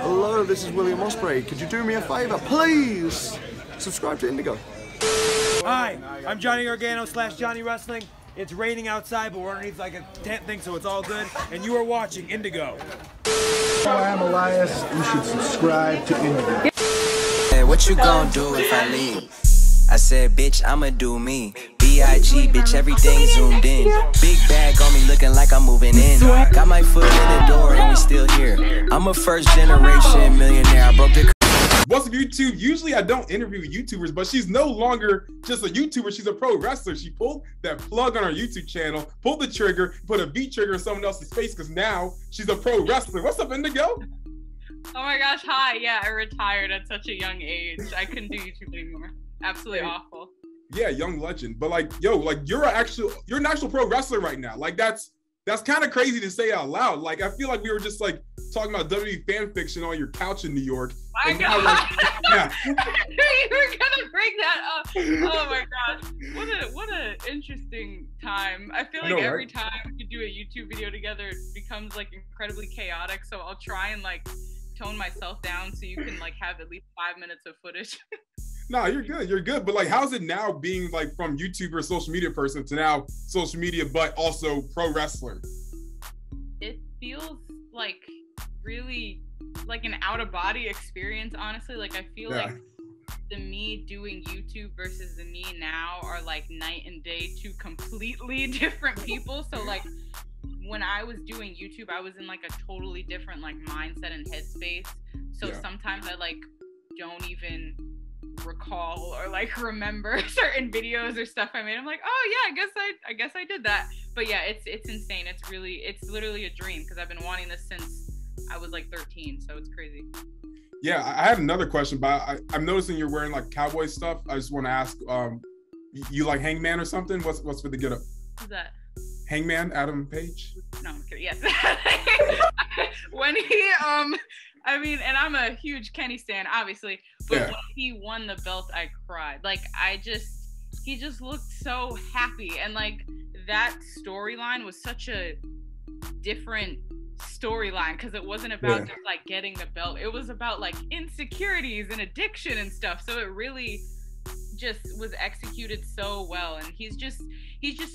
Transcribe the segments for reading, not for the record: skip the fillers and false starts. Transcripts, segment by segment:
Hello, this is William Ospreay. Could you do me a favor, please? Subscribe to Indigo. Hi, I'm Johnny Gargano / Johnny Wrestling. It's raining outside, but we're underneath like a tent thing, so it's all good. And you are watching Indigo. Hi, I'm Elias. You should subscribe to Indigo. Hey, what you gonna do if I leave? I said, bitch, I'ma do me. B.I.G., bitch, everything zoomed in. Big bag on me looking like I'm moving in. Got my foot in the door and we still here. I'm a first generation millionaire. I broke the... What's up, YouTube? Usually I don't interview YouTubers, but she's no longer just a YouTuber. She's a pro wrestler. She pulled that plug on her YouTube channel, pulled the trigger, put a V trigger in someone else's face because now she's a pro wrestler. What's up, Indigo? Oh my gosh, hi. Yeah, I retired at such a young age. I couldn't do YouTube anymore. Absolutely awful. Yeah, young legend. But like, yo, like you're an actual pro wrestler right now. Like that's kind of crazy to say out loud. Like I feel like we were just like talking about WWE fan fiction on your couch in New York. My God. Like, yeah. You were gonna bring that up. Oh my gosh. What a interesting time. I feel like every time we do a YouTube video together, it becomes like incredibly chaotic. So I'll try and like tone myself down so you can like have at least 5 minutes of footage. No, you're good. You're good. But like, how's it now being like from YouTuber, social media person to now social media, but also pro wrestler? It feels like really like an out of body experience, honestly. Like I feel like the me doing YouTube versus the me now are like night and day, two completely different people. So like when I was doing YouTube, I was in like a totally different like mindset and headspace. So sometimes I like don't even recall or like remember certain videos or stuff I made. I'm like, oh yeah, I guess I did that. But yeah, it's insane. It's literally a dream because I've been wanting this since I was like 13, so it's crazy. Yeah, I had another question, but I'm noticing you're wearing like cowboy stuff. I just want to ask, you like Hangman or something? What's with the getup? Who's that? Hangman, Adam Page? No, I'm kidding. Yes. When he I mean, and I'm a huge Kenny stan, obviously, but when he won the belt, I cried. Like, he just looked so happy. And like, that storyline was such a different storyline because it wasn't about just like getting the belt. It was about like insecurities and addiction and stuff. So it really just was executed so well. And he's just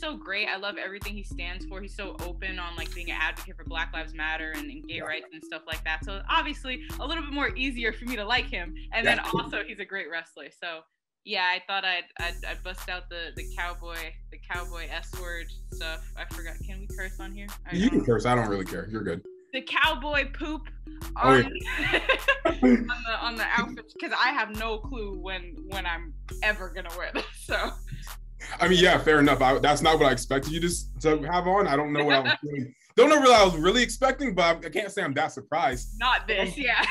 so great. I love everything he stands for. He's so open on like being an advocate for Black Lives Matter and gay rights and stuff like that. So obviously a little bit more easier for me to like him. And then also he's a great wrestler. So yeah, I thought I'd bust out the cowboy S-word stuff. I forgot. Can we curse on here? You can curse. I don't really care. You're good. The cowboy poop on the outfit because I have no clue when I'm ever gonna wear this. So I mean, yeah, fair enough. That's not what I expected you to have on. I don't know what I was doing. Don't know what I was really expecting, but I can't say I'm that surprised. Not this, yeah.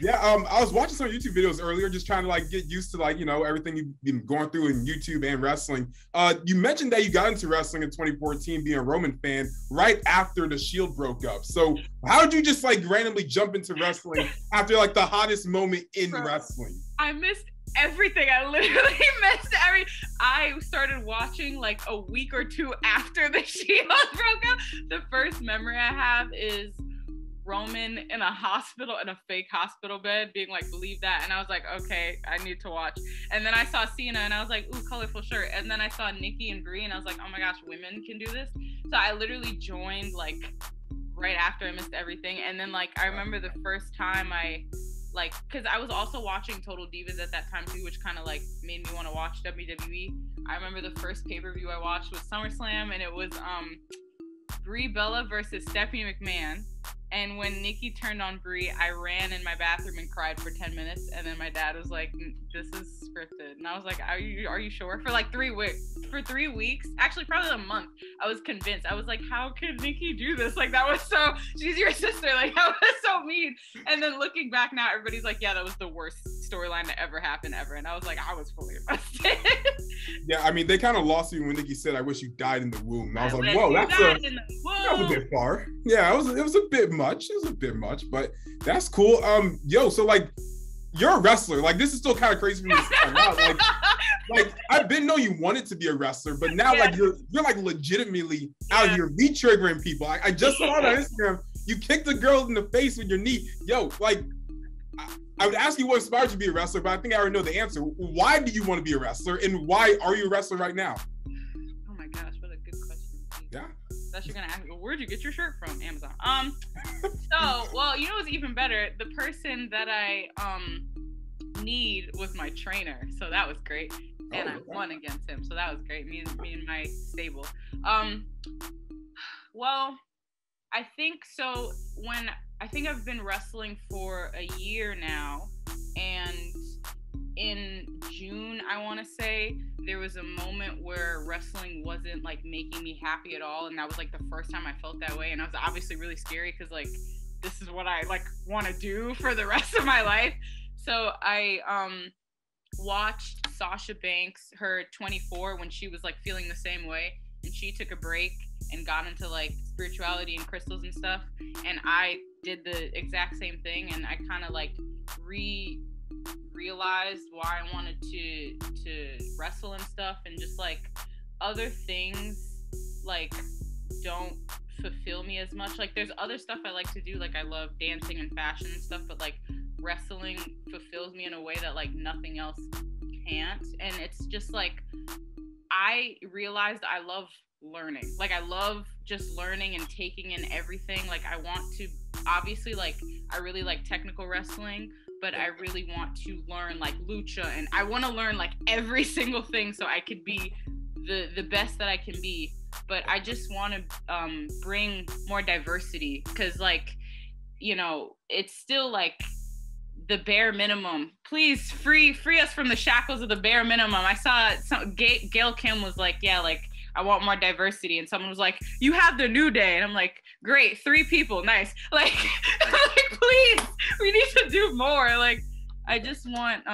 Yeah, I was watching some YouTube videos earlier, just trying to like get used to like, you know, everything you've been going through in YouTube and wrestling. You mentioned that you got into wrestling in 2014, being a Roman fan right after the Shield broke up. So how did you just like randomly jump into wrestling after like the hottest moment in wrestling? I missed everything. I literally missed I started watching like a week or two after the Shield broke up. The first memory I have is Roman in a hospital, in a fake hospital bed, being like, believe that. And I was like, okay, I need to watch. And then I saw Cena and I was like, ooh, colorful shirt. And then I saw Nikki and Brie and I was like, oh my gosh, women can do this. So I literally joined like right after I missed everything. And then like, I remember the first time I like, cause I was also watching Total Divas at that time too, which kind of like made me want to watch WWE. I remember the first pay-per-view I watched was SummerSlam and it was Brie Bella versus Stephanie McMahon. And when Nikki turned on Brie, I ran in my bathroom and cried for 10 minutes. And then my dad was like, this is scripted. And I was like, are you sure? For like 3 weeks. For 3 weeks, actually probably a month, I was convinced. I was like, how could Nikki do this? Like, that was so, she's your sister. Like, that was so mean. And then looking back now, everybody's like, yeah, that was the worst storyline to ever happen ever. And I was like, I was fully invested. Yeah, I mean, they kind of lost me when Nikki said, I wish you died in the womb. And I was like, whoa, that was a bit far. Yeah, it was a bit much. It was a bit much, but that's cool. Yo, so like, you're a wrestler. Like, this is still kind of crazy for me to say out loud. Like I didn't know you wanted to be a wrestler, but now like you're like legitimately out here re-triggering people. I just saw on Instagram You kicked a girl in the face with your knee. Yo, like, I would ask you what inspired you to be a wrestler, but I think I already know the answer. Why do you want to be a wrestler, and why are you a wrestler right now? Oh my gosh, what a good question. Yeah. That you're gonna ask me, where'd you get your shirt from? Amazon. So, well, you know what's even better? The person that I need was my trainer, so that was great. And I won against him, so that was great. Me and my stable. Well, I think so. I think I've been wrestling for a year now, and in June, I want to say, there was a moment where wrestling wasn't like making me happy at all, and that was like the first time I felt that way, and I was obviously really scary because like this is what I like want to do for the rest of my life. So I watched Sasha Banks, her 24, when she was like feeling the same way, and she took a break and got into like spirituality and crystals and stuff, and I did the exact same thing, and I kind of like realized why I wanted to wrestle and stuff, and just like other things like don't fulfill me as much. Like there's other stuff I like to do, like I love dancing and fashion and stuff, but like wrestling fulfills me in a way that like nothing else can't. And it's just like I realized I love learning. Like I love just learning and taking in everything. Like I want to, obviously, like I really like technical wrestling, but I really want to learn like lucha, and I want to learn like every single thing so I could be the best that I can be. But I just want to bring more diversity, because like, you know, it's still like the bare minimum. Please free us from the shackles of the bare minimum. I saw Gail Kim was like, yeah, like I want more diversity, and someone was like, you have the New Day, and I'm like, great, 3 people, nice. Like, like please, we need to do more. Like I just want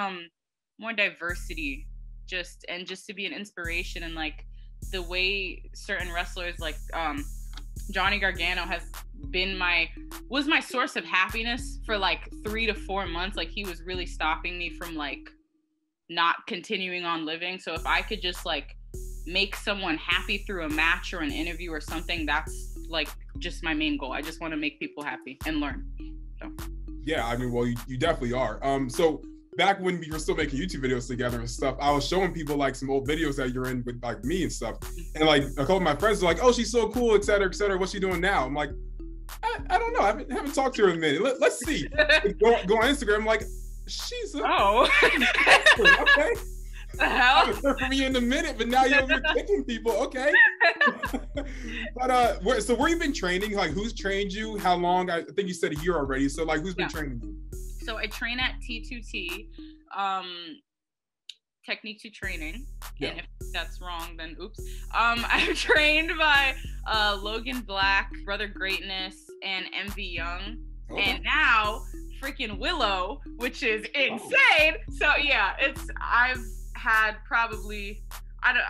more diversity, just to be an inspiration. And like the way certain wrestlers like Johnny Gargano was my source of happiness for like 3 to 4 months. Like he was really stopping me from like not continuing on living. So if I could just like make someone happy through a match or an interview or something, that's like just my main goal. I just want to make people happy and learn. So yeah, I mean, well, you definitely are. So back when we were still making YouTube videos together and stuff, I was showing people like some old videos that you're in with like me and stuff, and like a couple of my friends were like, oh, she's so cool, etc., etc. What's she doing now? I'm like, I don't know, I haven't talked to her in a minute. Let's see. go on Instagram. I'm like, she's okay. The hell? I haven't heard from you in a minute, but now you're kicking people. Okay. But where you been training? Like, who's trained you? How long? I think you said a year already. So like, who's been training you? So I train at T2T, Technique2Training. Yeah. And if that's wrong, then oops. I'm trained by Logan Black, Brother Greatness, and MV Young, and now freaking Willow, which is insane. So yeah, I've had probably,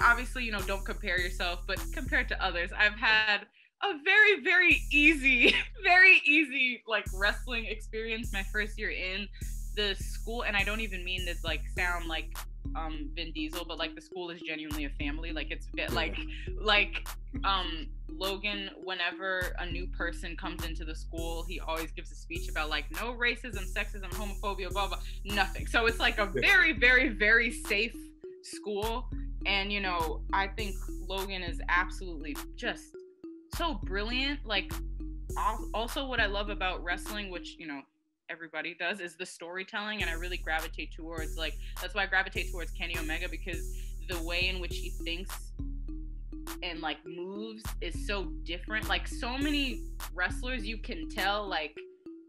obviously, you know, don't compare yourself, but compared to others, I've had a very, very easy like wrestling experience my first year in the school. And I don't even mean to like sound like Vin Diesel, but like the school is genuinely a family. Like it's a bit like Logan, whenever a new person comes into the school, he always gives a speech about like no racism, sexism, homophobia, blah blah, nothing. So it's like a very, very, very safe school. And you know, I think Logan is absolutely just so brilliant. Like also what I love about wrestling, which you know everybody does, is the storytelling, and I really gravitate towards, like, that's why I gravitate towards Kenny Omega, because the way in which he thinks and like moves is so different. Like so many wrestlers, you can tell, like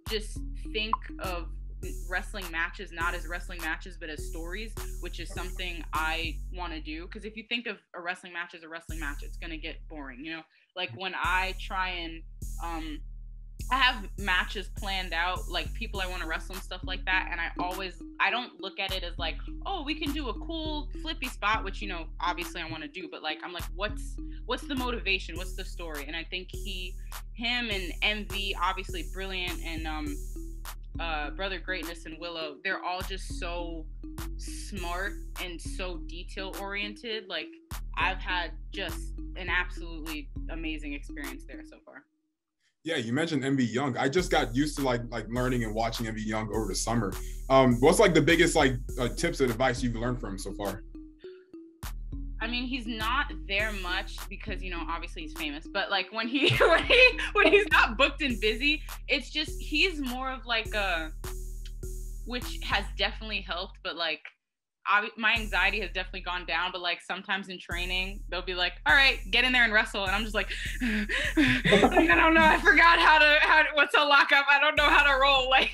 just think of wrestling matches not as wrestling matches but as stories, which is something I want to do. Because if you think of a wrestling match as a wrestling match, it's gonna get boring, you know. Like when I try and I have matches planned out, like people I want to wrestle and stuff like that, and I don't look at it as like, oh, we can do a cool flippy spot, which, you know, obviously I want to do, but like I'm like, what's the motivation, what's the story? And I think him and MV, obviously brilliant, and Brother Greatness and Willow, they're all just so smart and so detail oriented. Like I've had just an absolutely amazing experience there so far. Yeah, you mentioned MV Young. I just got used to like learning and watching MV Young over the summer. What's like the biggest like tips and advice you've learned from him so far? I mean, he's not there much because, you know, obviously he's famous, but like when he's not booked and busy, it's just, he's more of like which has definitely helped, but like my anxiety has definitely gone down, but like sometimes in training, they'll be like, all right, get in there and wrestle. And I'm just like, I don't know. I forgot what's a lockup. I don't know how to roll. Like,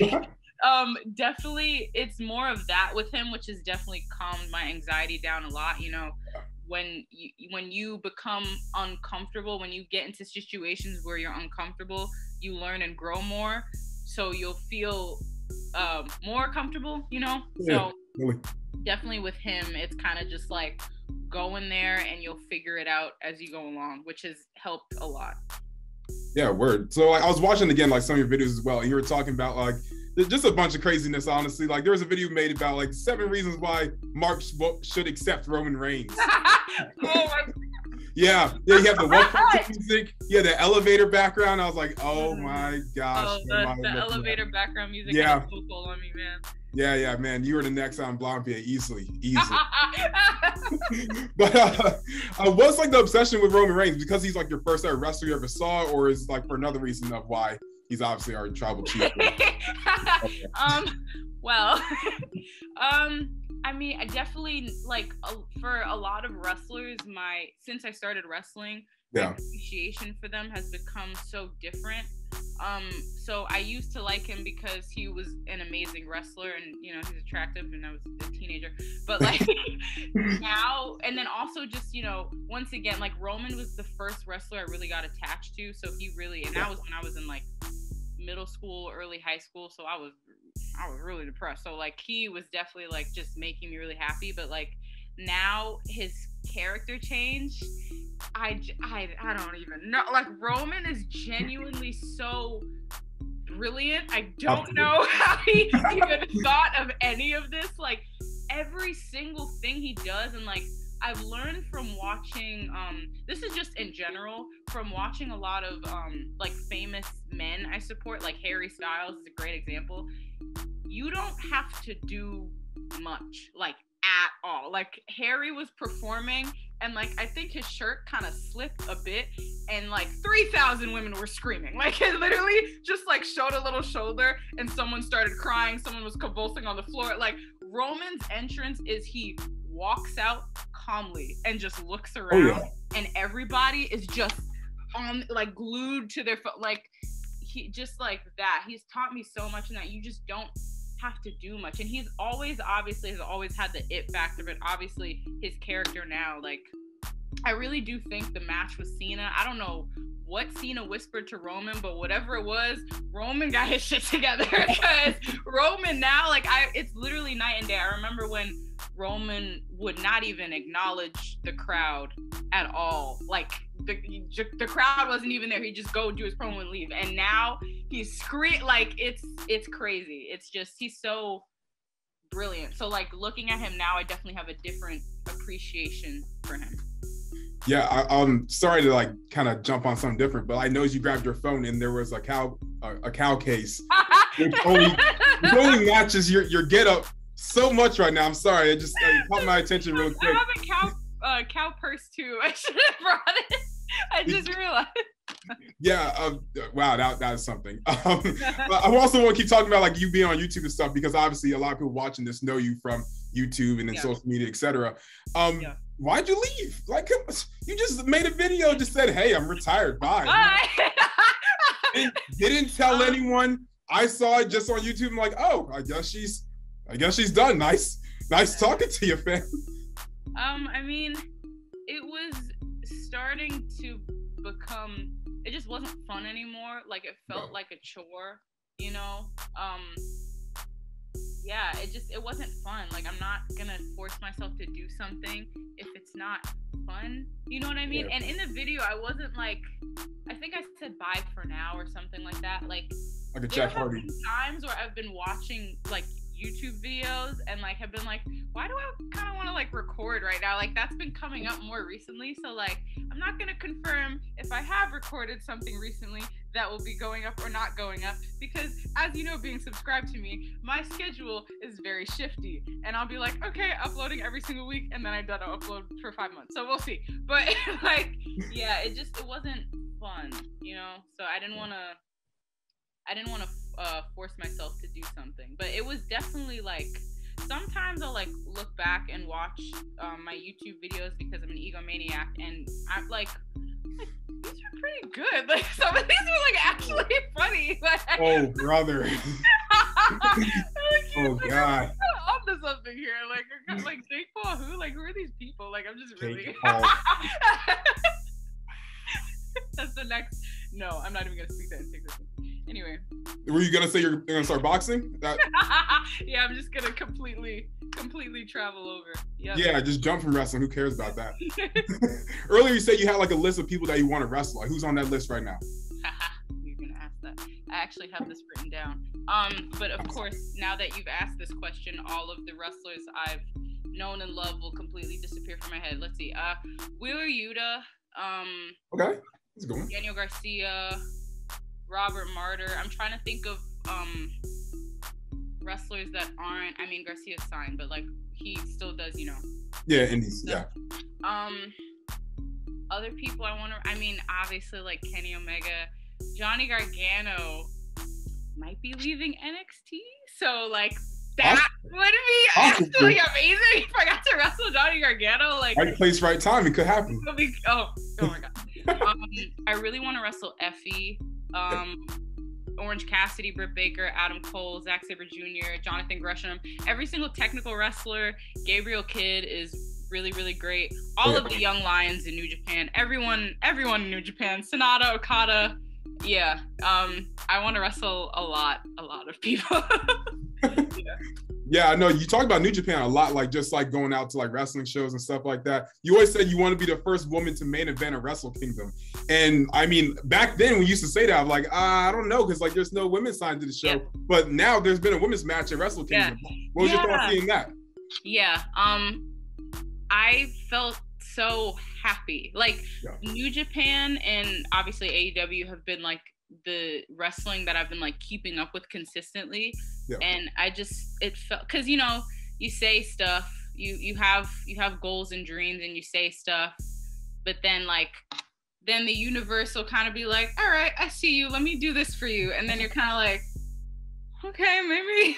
definitely it's more of that with him, which has definitely calmed my anxiety down a lot. You know, when you become uncomfortable, when you get into situations where you're uncomfortable, you learn and grow more. So you'll feel more comfortable, you know? Yeah, so really. Definitely with him, it's kind of just like go in there and you'll figure it out as you go along, which has helped a lot. Yeah, word. So like I was watching again like some of your videos as well, and you were talking about like just a bunch of craziness, honestly. Like there was a video made about like 7 reasons why Mark should accept Roman Reigns. Oh my Yeah, you have the one music, yeah, the elevator background. I was like, oh my gosh. Oh, the elevator background music yeah. had a vocal on me, man. Yeah, man, you were the next on Blancpain, easily. But what's like the obsession with Roman Reigns? Because he's like your first ever wrestler you ever saw, or is like for another reason of why he's obviously our tribal chief? Well, I mean, I definitely like for a lot of wrestlers, since I started wrestling, my appreciation for them has become so different. So I used to like him because he was an amazing wrestler and, you know, he's attractive and I was a teenager, but like now, and then also just, you know, once again, like Roman was the first wrestler I really got attached to. So he really, and that was when I was in like middle school, early high school. So I was really depressed. So like he was definitely like just making me really happy. But like now his character change, I don't even know. Like Roman is genuinely so brilliant. I don't know how he even thought of any of this. Like every single thing he does, and like I've learned from watching this is just in general, from watching a lot of like famous men I support, like Harry Styles is a great example. You don't have to do much, like at all. Like Harry was performing and like I think his shirt kind of slipped a bit and like 3,000 women were screaming. Like it literally just like showed a little shoulder and someone started crying, someone was convulsing on the floor. Like Roman's entrance is he walks out calmly and just looks around and everybody is just on like glued to their foot. Like he just like that. He's taught me so much in that you just don't have to do much, and he's always obviously has always had the it factor, but obviously his character now, like I really do think the match with Cena, I don't know what Cena whispered to Roman, but whatever it was, Roman got his shit together because Roman now, like it's literally night and day. I remember when Roman would not even acknowledge the crowd at all. Like the crowd wasn't even there. He'd just go do his promo and leave. And now he's like it's crazy. It's just he's so brilliant. So like looking at him now, I definitely have a different appreciation for him. Yeah, I'm sorry to like kind of jump on something different, but I noticed you grabbed your phone and there was a cow case. Which only matches your get up so much right now. I'm sorry, it just caught my attention real quick. I have a cow purse too. I should have brought it. I just realized. Yeah, wow, that is something. I also want to keep talking about like you being on YouTube and stuff, because obviously a lot of people watching this know you from YouTube and then social media, etc. Why'd you leave? Like you just made a video, just said, "Hey, I'm retired. Bye." Didn't tell anyone. I saw it just on YouTube. I'm like, oh, I guess she's done. Nice talking to you, fam. I mean, it was starting to become, it just wasn't fun anymore. Like it felt like a chore, you know? Yeah, it wasn't fun. Like I'm not gonna force myself to do something if it's not fun. You know what I mean? Yeah. And in the video, I wasn't like, I think I said bye for now or something like that. Like a Jeff Hardy. Times where I've been watching like YouTube videos and like have been like, why do I kind of want to like record right now? Like that's been coming up more recently. So like I'm not gonna confirm if I have recorded something recently that will be going up or not going up, because as you know, being subscribed to me, my schedule is very shifty, and I'll be like, okay, uploading every single week, and then I don't upload for 5 months, so we'll see. But like, yeah, it wasn't fun, you know. So I didn't want to force myself to do something, but it was definitely like, sometimes I'll like look back and watch my YouTube videos because I'm an egomaniac, and I'm like these are pretty good. Like some of these were like actually funny. Like, oh brother. Oh god. I'm onto something here. Like Jake Paul, who are these people? Like I'm just really. That's the next. No, I'm not even gonna speak that in secret. Anyway. Were you gonna say you're gonna start boxing? Yeah, I'm just gonna completely travel over. Yep. Yeah, just jump from wrestling. Who cares about that? Earlier you said you had like a list of people that you want to wrestle. Like, who's on that list right now? You're gonna ask that. I actually have this written down. But of course, now that you've asked this question, all of the wrestlers I've known and loved will completely disappear from my head. Let's see. Wheeler Yuta. Okay, that's a good one. Daniel Garcia. Robert Martyr. I'm trying to think of wrestlers that aren't. I mean, Garcia's signed, but like he still does, you know. Yeah, indies. Yeah. Other people I want to. I mean, obviously like Kenny Omega, Johnny Gargano might be leaving NXT, so like that would be absolutely amazing if I got to wrestle Johnny Gargano. Like right place, right time. It could happen. Oh my god. I really want to wrestle Effie. Orange Cassidy, Britt Baker, Adam Cole, Zack Sabre Jr., Jonathan Gresham, every single technical wrestler. Gabriel Kidd is really, really great. All of the young lions in New Japan, everyone in New Japan, Sonata, Okada. Yeah, I want to wrestle a lot of people. Yeah, I know you talk about New Japan a lot, like just like going out to like wrestling shows and stuff like that. You always said you want to be the first woman to main event a Wrestle Kingdom. And I mean, back then we used to say that, I'm like, I don't know, because like there's no women signed to the show. Yeah. But now there's been a women's match at Wrestle Kingdom. Yeah. What was your thought seeing that? Yeah, I felt so happy. Like New Japan and obviously AEW have been like the wrestling that I've been like keeping up with consistently. Yeah. And it felt, because you know, you say stuff, you have goals and dreams and you say stuff, but then the universe will kind of be like, all right, I see you, let me do this for you, and then you're kind of like, okay, maybe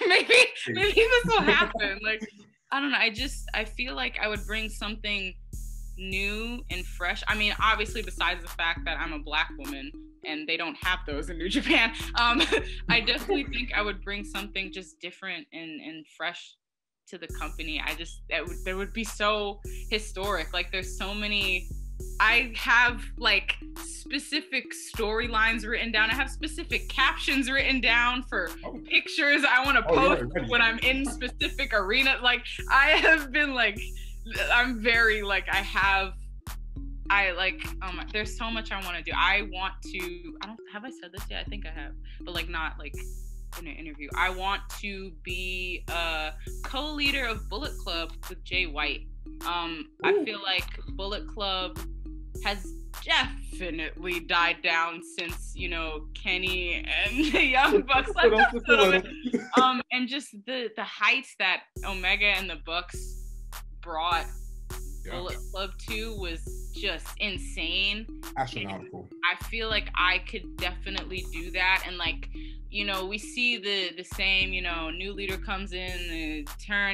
this will happen. Like, I don't know, I feel like I would bring something new and fresh. I mean, obviously besides the fact that I'm a Black woman and they don't have those in New Japan, I definitely think I would bring something just different and fresh to the company. That would be so historic. Like, there's so many. I have like specific storylines written down. I have specific captions written down for pictures I want to post when I'm in specific arenas. Like, I have been like, I'm very like, there's so much I want to do. Have I said this yet? I think I have, but like not like in an interview. I want to be a co-leader of Bullet Club with Jay White. I feel like Bullet Club has definitely died down since, you know, Kenny and the Young Bucks left us. And just the heights that Omega and the Bucks brought Bullet Club to was just insane. Astronomical. I feel like I could definitely do that. And like, you know, we see the same, you know, new leader comes in,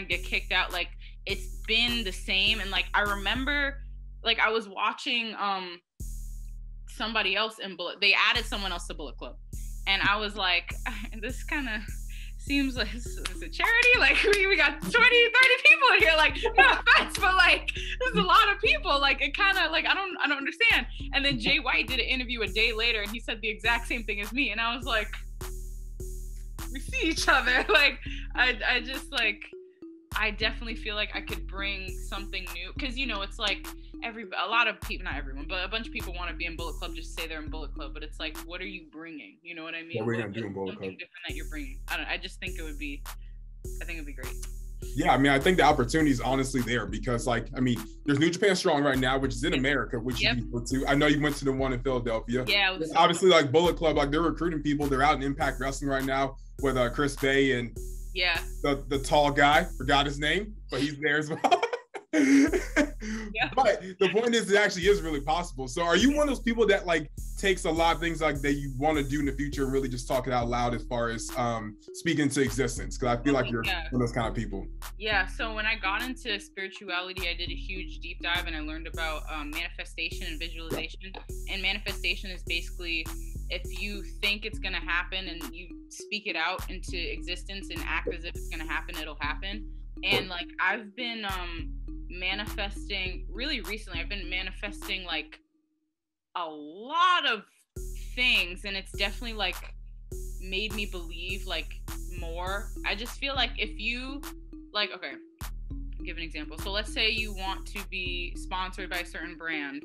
get kicked out. Like, it's been the same. And like, I remember, like, I was watching somebody else in they added someone else to Bullet Club, and I was like, this kind of seems like it's a charity. Like, we got 20, 30 people in here. Like, no offense, but like, there's a lot of people. Like, it kind of like, I don't understand. And then Jay White did an interview a day later, and he said the exact same thing as me, and I was like, we see each other. Like, I just like, I definitely feel like I could bring something new, because, you know, it's like a lot of people, not everyone, but a bunch of people want to be in Bullet Club, just say they're in Bullet Club, but it's like, what are you bringing? You know what I mean? What are we gonna do in Bullet Club? Something different that you're bringing. I just think it'd be great. Yeah, I mean, I think the opportunity is honestly there because, like, I mean, there's New Japan Strong right now, which is in America, which you can go to. I know you went to the one in Philadelphia. Yeah. Obviously, like Bullet Club, like they're recruiting people. They're out in Impact Wrestling right now with Chris Bay and the tall guy. Forgot his name, but he's there as well. But the point is, it actually is really possible. So are you one of those people that like takes a lot of things like that you want to do in the future and really just talk it out loud as far as speaking to existence? Because I feel like you're one of those kind of people. Yeah, so when I got into spirituality, I did a huge deep dive and I learned about manifestation and visualization. And manifestation is basically if you think it's going to happen and you speak it out into existence and act as if it's going to happen, it'll happen. And like I've been manifesting really recently. I've been manifesting like a lot of things, and it's definitely like made me believe like more. I just feel like if you like, okay, I'll give an example. So let's say you want to be sponsored by a certain brand.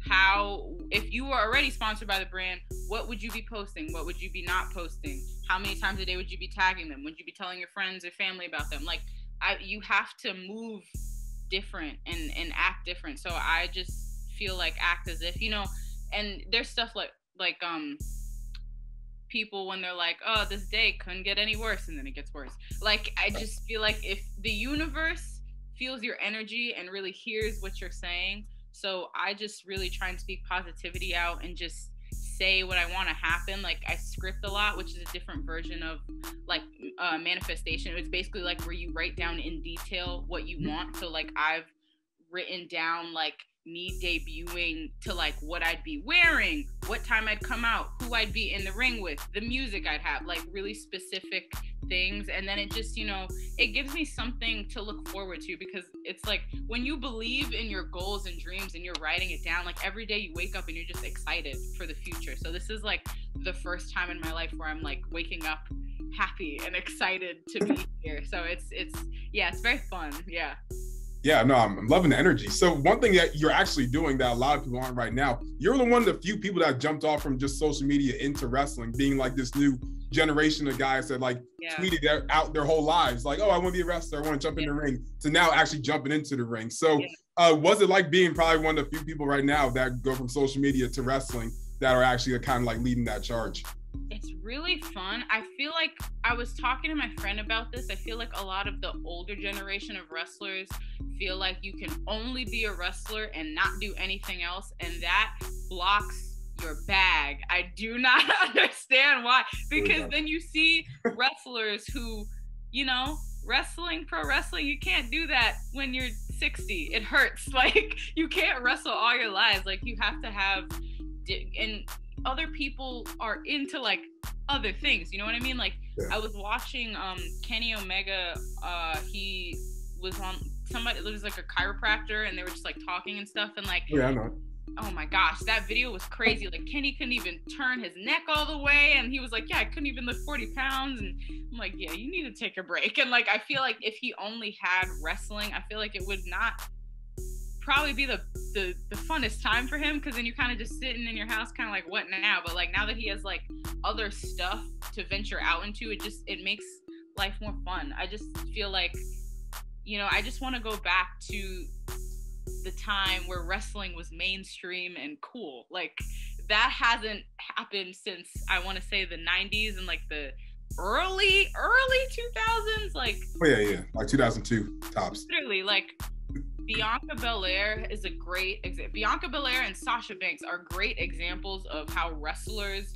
How, if you were already sponsored by the brand, what would you be posting? What would you be not posting? How many times a day would you be tagging them? Would you be telling your friends or family about them? Like you have to move different and act different. So I just feel like act as if, you know, and there's stuff like people when they're like, oh, this day couldn't get any worse, and then it gets worse. Like I just feel like if the universe feels your energy and really hears what you're saying, so I just really try and speak positivity out and just say what I want to happen. Like I script a lot, which is a different version of like manifestation. It's basically like where you write down in detail what you want. So like I've written down like me debuting to like what I'd be wearing, what time I'd come out, who I'd be in the ring with, the music I'd have, like really specific things. And then it just, you know, it gives me something to look forward to, because it's like when you believe in your goals and dreams and you're writing it down, like every day you wake up and you're just excited for the future. So this is like the first time in my life where I'm like waking up happy and excited to be here. So it's very fun. Yeah, no, I'm loving the energy. So one thing that you're actually doing that a lot of people aren't right now, you're one of the few people that jumped off from just social media into wrestling, being like this new generation of guys that like tweeted out their whole lives, like, oh, I want to be a wrestler, I want to jump in the ring, to now actually jumping into the ring. So was it like being probably one of the few people right now that go from social media to wrestling that are actually kind of like leading that charge? It's really fun. I feel like I was talking to my friend about this. I feel like a lot of the older generation of wrestlers feel like you can only be a wrestler and not do anything else, and that blocks your bag. I do not understand why, because then you see wrestlers who, you know, pro wrestling, you can't do that when you're 60. It hurts. Like you can't wrestle all your lives. Like you have to have, and other people are into like other things, you know what I mean? Like I was watching Kenny Omega, he was on somebody, it was like a chiropractor, and they were just like talking and stuff, and like I know. Oh my gosh, that video was crazy. Like Kenny couldn't even turn his neck all the way, and he was like, I couldn't even lift 40 pounds, and I'm like, you need to take a break. And like I feel like if he only had wrestling, I feel like it would not probably be the funnest time for him, because then you're kind of just sitting in your house kind of like, what now? But like now that he has like other stuff to venture out into, it makes life more fun. I just feel like, you know, I just want to go back to the time where wrestling was mainstream and cool. Like that hasn't happened since, I want to say, the 90s and like the early 2000s. Like like 2002 tops. Literally, like Bianca Belair is a great example. Bianca Belair and Sasha Banks are great examples of how wrestlers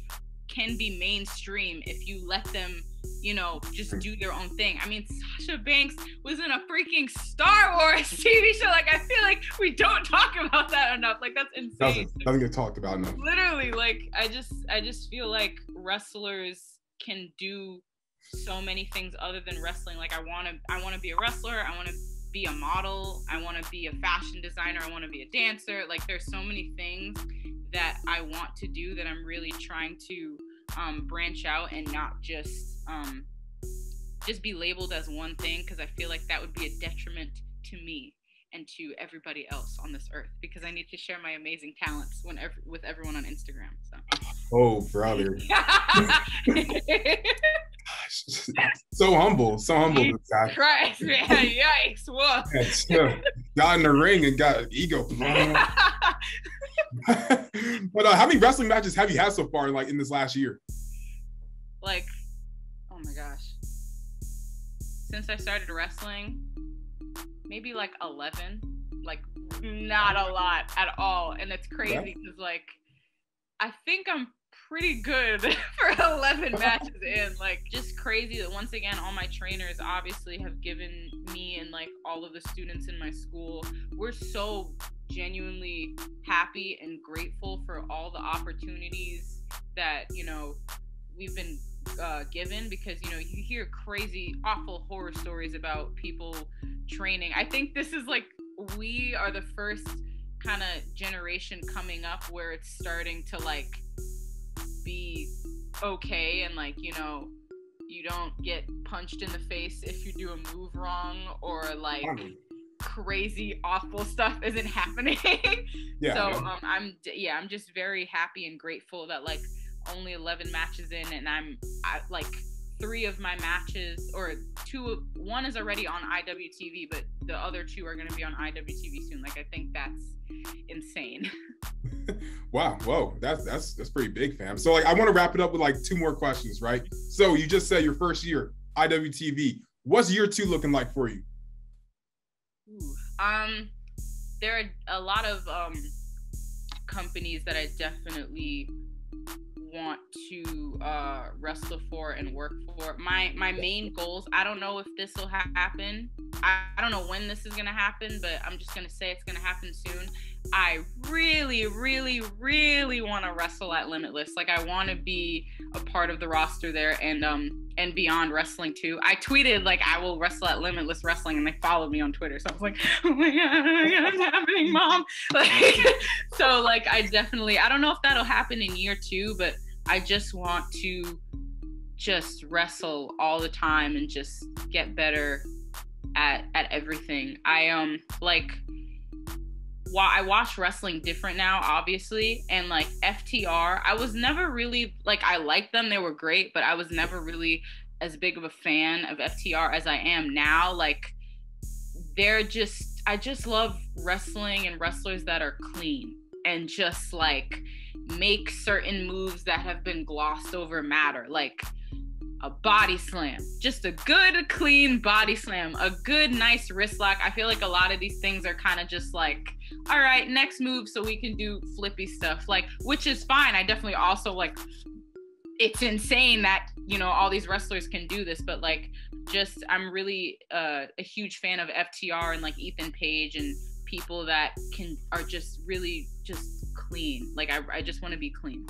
can be mainstream if you let them, you know, just do their own thing. I mean, Sasha Banks was in a freaking Star Wars TV show. Like, I feel like we don't talk about that enough. Like, that's insane. Doesn't get talked about enough. Literally, like, I just feel like wrestlers can do so many things other than wrestling. Like, I want to be a wrestler. I want to be a model. I want to be a fashion designer. I want to be a dancer. Like, there's so many things that I want to do that I'm really trying to branch out and not just be labeled as one thing, because I feel like that would be a detriment to me and to everybody else on this earth, because I need to share my amazing talents with everyone on Instagram. So. Oh, brother. Gosh. So humble. This guy. Christ, man. Yikes. Whoa. Got in the ring and got ego. But how many wrestling matches have you had so far, like in this last year? Like, oh my gosh. Since I started wrestling, maybe like 11. Like, not a lot at all. And it's crazy because, like, I think I'm pretty good for 11 matches in. Like, just crazy that once again, all my trainers obviously have given me and like all of the students in my school, we're so genuinely happy and grateful for all the opportunities that, you know, we've been given, because, you know, you hear crazy, awful horror stories about people training. I think this is like, we are the first kind of generation coming up where it's starting to like be okay, and like, you know, you don't get punched in the face if you do a move wrong, or like crazy awful stuff isn't happening. I'm just very happy and grateful that like only 11 matches in, and I like 3 of my matches, or one is already on IWTV, but the other 2 are going to be on IWTV soon. Like, I think that's insane. Wow, whoa, that's pretty big, fam. So like, I want to wrap it up with like 2 more questions, right? So you just said your first year IWTV. What's year 2 looking like for you? There are a lot of companies that I definitely want to wrestle for and work for. My main goals, I don't know if this will happen. I don't know when this is going to happen, but I'm just going to say it's going to happen soon. I really, really, really want to wrestle at Limitless. Like, I want to be a part of the roster there, and Beyond Wrestling too. I tweeted like, I will wrestle at Limitless Wrestling, and they followed me on Twitter. So I was like, oh my God, it's happening, Mom. Like, so like, I don't know if that'll happen in year 2, but I just want to just wrestle all the time and just get better at everything. I watch wrestling different now, obviously, and like FTR, I was never really like, I liked them, they were great, but I was never really as big of a fan of FTR as I am now. Like, I just love wrestling and wrestlers that are clean and just like make certain moves that have been glossed over matter, like a body slam, just a good clean body slam, a good nice wrist lock. I feel like a lot of these things are kind of just like, all right, next move so we can do flippy stuff, like, which is fine. I definitely also like, it's insane that, you know, all these wrestlers can do this, but like, just, I'm really a huge fan of FTR and like Ethan Page and people that are just really just clean. Like, I just want to be clean.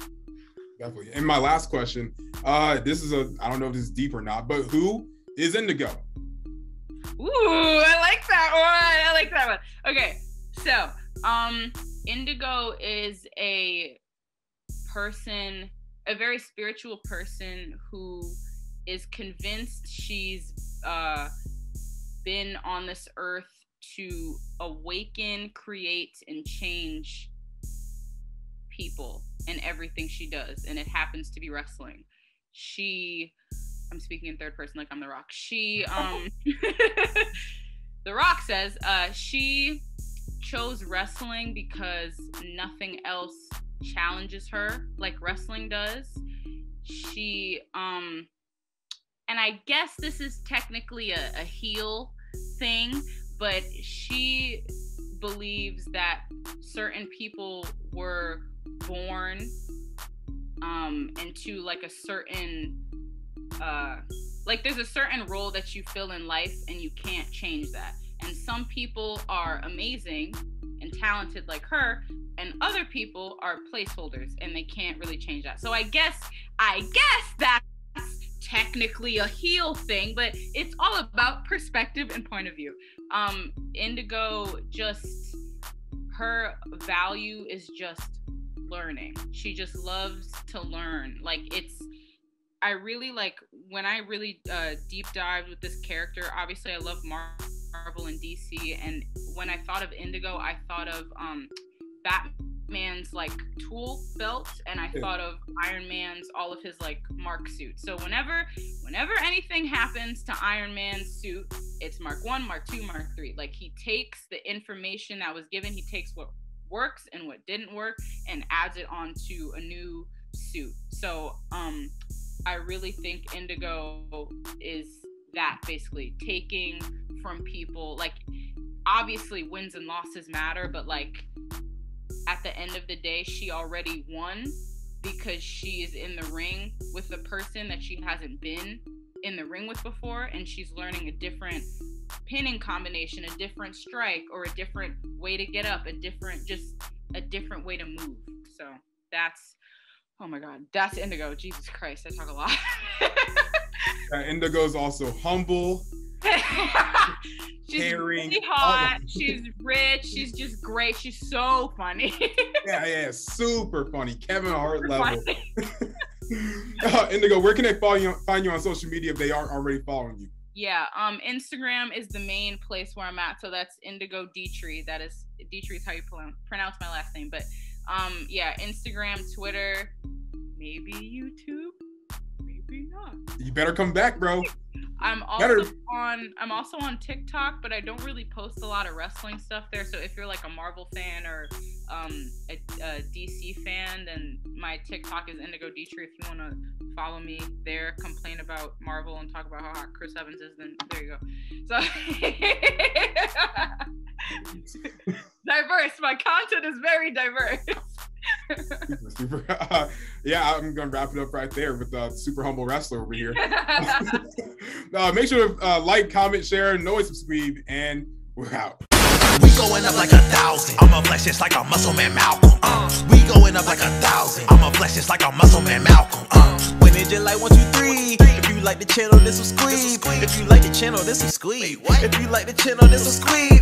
Definitely. And my last question, this is I don't know if this is deep or not, but who is Indigo? Ooh, I like that one. Okay, so Indigo is a person, a very spiritual person who is convinced she's been on this earth to awaken, create, and change people in everything she does, and it happens to be wrestling. I'm speaking in third person like I'm The Rock. The Rock says she chose wrestling because nothing else challenges her like wrestling does. And I guess this is technically a heel thing, but she believes that certain people were born into like a certain like, there's a certain role that you fill in life and you can't change that. And some people are amazing and talented like her, and other people are placeholders and they can't really change that. So I guess that's technically a heel thing, but it's all about perspective and point of view. Indigo, just her value is just learning. She just loves to learn. Like, I really like, when I really deep dived with this character, obviously I love Marvel and DC, and when I thought of Indigo, I thought of Man's like tool belt, and I thought of Iron Man's all of his like Mark suit. So whenever anything happens to Iron Man's suit, it's Mark 1, Mark 2, Mark 3. Like he takes the information that was given, he takes what works and what didn't work and adds it onto a new suit. So I really think Indigo is that, basically taking from people. Like obviously wins and losses matter, but like at the end of the day, she already won because she is in the ring with the person that she hasn't been in the ring with before, and she's learning a different pinning combination, a different strike, or a different way to get up, a different way to move. So that's, oh my God, that's Indigo. Jesus Christ, I talk a lot. Indigo is also humble. She's caring, really hot. She's rich. She's just great. She's so funny. yeah, super funny. Kevin Hart level. Indigo, where can they find you on social media if they aren't already following you? Yeah, Instagram is the main place where I'm at. So that's Indigo Detry. That is, Detry is how you pronounce my last name. But yeah, Instagram, Twitter, maybe YouTube, maybe not. You better come back, bro. I'm also on TikTok, but I don't really post a lot of wrestling stuff there. So if you're like a Marvel fan or a DC fan, then my TikTok is Indigo Detry. If you want to follow me there, complain about Marvel and talk about how hot Chris Evans is, then there you go. So diverse. My content is very diverse. Super. Yeah, I'm gonna wrap it up right there with the super humble wrestler over here. Make sure to like, comment, share, noise, subscribe, and we're out. We going up like 1,000. I'm a flex just like a muscle man Malcolm. We going up like 1,000. I'm a flex just like a muscle man Malcolm. When it just like 1, 2, 3. If you like the channel, this will squeeze. If you like the channel, this will squeeze. If you like the channel, this will squeeze.